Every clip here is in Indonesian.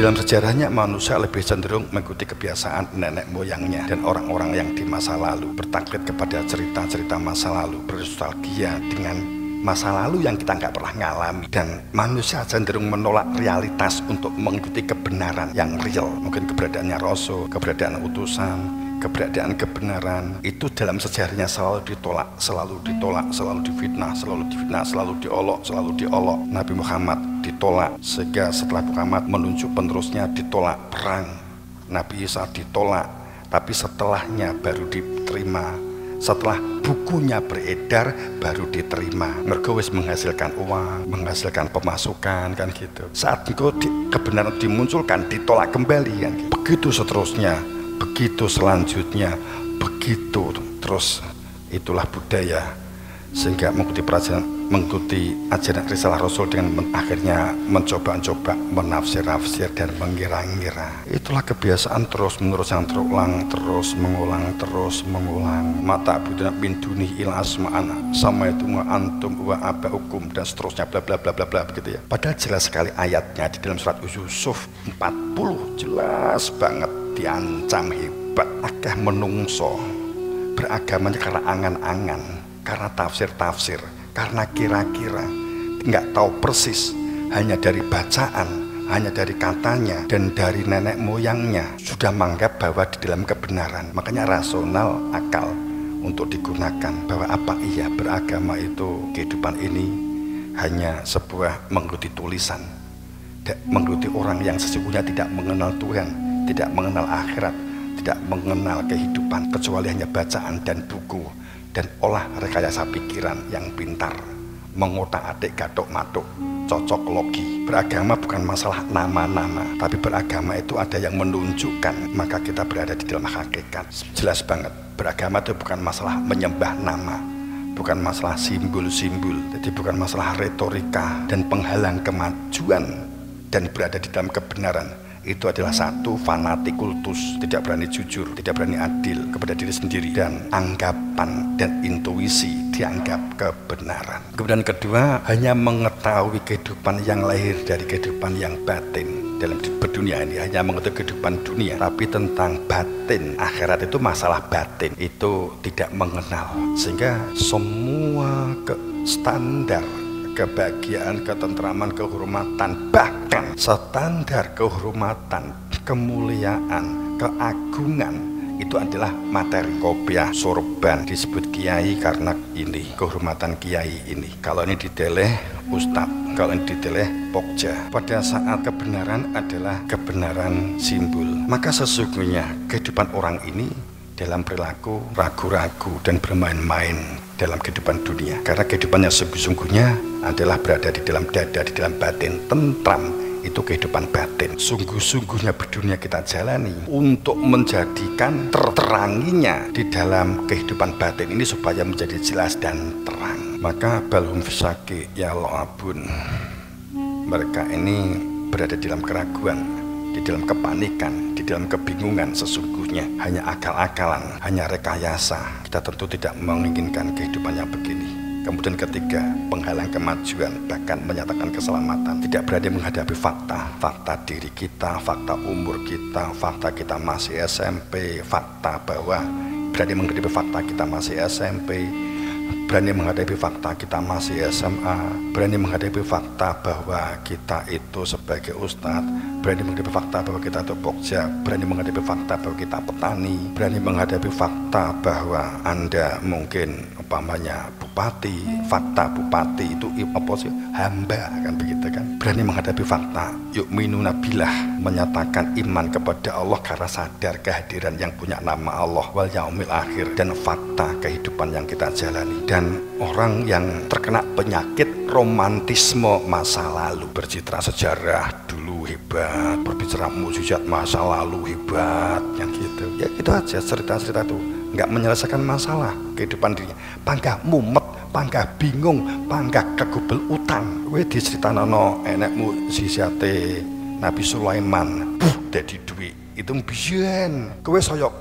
dalam sejarahnya manusia lebih cenderung mengikuti kebiasaan nenek moyangnya dan orang-orang yang di masa lalu, bertaklid kepada cerita-cerita masa lalu, bernostalgia dengan masa lalu yang kita nggak pernah ngalami. Dan manusia cenderung menolak realitas untuk mengikuti kebenaran yang real. Mungkin keberadaannya Rasul, keberadaan utusan, keberadaan kebenaran itu dalam sejarahnya selalu ditolak, selalu ditolak, selalu difitnah, selalu difitnah, selalu diolok, selalu diolok. Nabi Muhammad ditolak, sehingga setelah Muhammad menunjuk penerusnya ditolak perang. Nabi Isa ditolak, tapi setelahnya baru diterima. Setelah bukunya beredar baru diterima. Mergo wis menghasilkan uang, menghasilkan pemasukan kan gitu. Saat kebenaran dimunculkan ditolak kembali kan gitu. Begitu seterusnya, begitu selanjutnya, begitu terus. Itulah budaya, sehingga mengikuti ajaran risalah Rasul dengan akhirnya mencoba-coba menafsir-nafsir dan mengira-ngira. Itulah kebiasaan terus menerus yang terulang, terus mengulang. Mata budina bin duni ila asma'ana sama itu antum wa abaukum dan seterusnya bla bla bla bla bla begitu ya. Padahal jelas sekali ayatnya di dalam surat Yusuf 40 jelas banget diancam hebat. Akeh menungso beragamanya karena angan-angan, karena tafsir-tafsir, karena kira-kira, nggak tahu persis, hanya dari bacaan, hanya dari katanya dan dari nenek moyangnya sudah menganggap bahwa di dalam kebenaran. Makanya rasional, akal untuk digunakan bahwa apa iya beragama itu kehidupan ini hanya sebuah mengikuti tulisan, mengikuti orang yang sesungguhnya tidak mengenal Tuhan, tidak mengenal akhirat, tidak mengenal kehidupan kecuali hanya bacaan dan buku dan olah rekayasa pikiran yang pintar, mengotak-atik gatuk-matuk, cocok logi. Beragama bukan masalah nama-nama, tapi beragama itu ada yang menunjukkan, maka kita berada di dalam hakikat. Jelas banget, beragama itu bukan masalah menyembah nama, bukan masalah simbol-simbol, jadi bukan masalah retorika dan penghalang kemajuan dan berada di dalam kebenaran. Itu adalah satu, fanatik kultus, tidak berani jujur, tidak berani adil kepada diri sendiri, dan anggapan dan intuisi dianggap kebenaran. Kemudian kedua, hanya mengetahui kehidupan yang lahir dari kehidupan yang batin. Dalam berdunia ini hanya mengetahui kehidupan dunia, tapi tentang batin, akhirat itu masalah batin, itu tidak mengenal. Sehingga semua standar kebahagiaan, ketentraman, kehormatan, bahkan standar kehormatan, kemuliaan, keagungan itu adalah materi. Kopiah, sorban disebut kiai karena ini, kehormatan kiai ini. Kalau ini diteleh ustadz, kalau ini diteleh pokja. Pada saat kebenaran adalah kebenaran simbol, maka sesungguhnya kehidupan orang ini dalam perilaku ragu-ragu dan bermain-main dalam kehidupan dunia. Karena kehidupannya sungguh-sungguhnya adalah berada di dalam dada, di dalam batin, tentram. Itu kehidupan batin. Sungguh-sungguhnya berdunia kita jalani untuk menjadikan teranginya di dalam kehidupan batin ini supaya menjadi jelas dan terang. Maka balhum fisaki ya lo'abun, mereka ini berada di dalam keraguan, di dalam kepanikan, di dalam kebingungan. Sesungguhnya hanya akal-akalan, hanya rekayasa. Kita tentu tidak menginginkan kehidupannya begini. Kemudian ketiga, penghalang kemajuan, bahkan menyatakan keselamatan. Tidak berani menghadapi fakta, fakta diri kita, fakta umur kita, fakta kita masih SMP, fakta bahwa berani menghadapi fakta kita masih SMP, berani menghadapi fakta kita masih SMA, berani menghadapi fakta bahwa kita itu sebagai ustadz, berani menghadapi fakta bahwa kita itu pokja, berani menghadapi fakta bahwa kita petani, berani menghadapi fakta bahwa Anda mungkin umpamanya bupati, fakta bupati itu apa sih? Hamba kan begitu kan. Berani menghadapi fakta, yu'minuna billah, menyatakan iman kepada Allah karena sadar kehadiran yang punya nama Allah, wal yaumil akhir, dan fakta kehidupan yang kita jalani. Dan orang yang terkena penyakit romantisme masa lalu, bercitra sejarah dulu hebat, berbicara mukjizat masa lalu hebat, yang gitu. Ya gitu aja cerita-cerita itu, nggak menyelesaikan masalah kehidupan dirinya. Panggah mumet, panggah bingung, panggah kegubel utang. Kowe diceritanono enekmu sisiate Nabi Sulaiman, dadi duit itu biyen. Kowe saya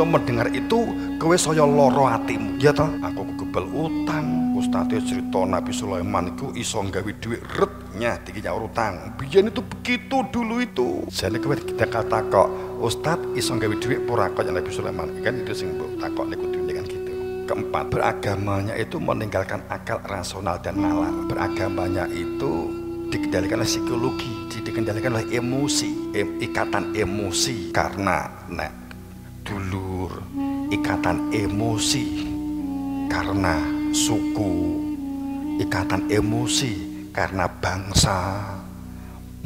mendengar itu, kowe saya loro atimu. Ya toh, aku kegubel utang. Ustadz cerita Nabi Sulaiman iku iso nggawe duit ret nya tinggi nyaur utang. Biyen itu begitu dulu itu. Jane kowe kita kata kok Ustaz iso gawe dhuwit ora kok Nabi Sulaiman. Kan itu sing mbok takok niku dhewe kan gitu. Keempat, beragamanya itu meninggalkan akal rasional dan nalar. Beragamanya itu dikendalikan oleh psikologi, dikendalikan oleh emosi, ikatan emosi. Karena nek dulur, ikatan emosi, karena suku, ikatan emosi, karena bangsa.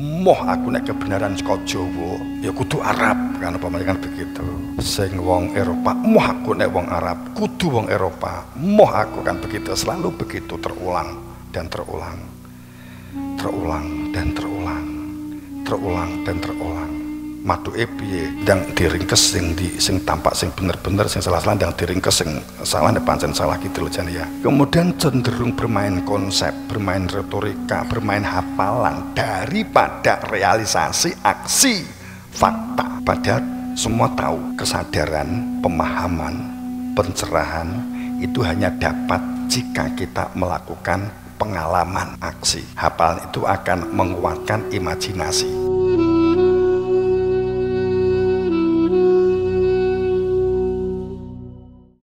Moh aku nek kebenaran saka Jawa ya kudu Arab kan apa kan begitu. Sing wong Eropa, moh aku nek wong Arab kudu wong Eropa. Moh aku kan begitu, selalu begitu terulang dan terulang. Terulang dan terulang. Terulang dan terulang. Maduke piye ndang diringkes sing tampak sing bener-bener sing salah-salah ndang diringkes sing salah nek pancen salah gitu loh Jan ya. Kemudian cenderung bermain konsep, bermain retorika, bermain hafalan daripada realisasi aksi fakta. Padahal semua tahu kesadaran, pemahaman, pencerahan itu hanya dapat jika kita melakukan pengalaman aksi. Hafalan itu akan menguatkan imajinasi.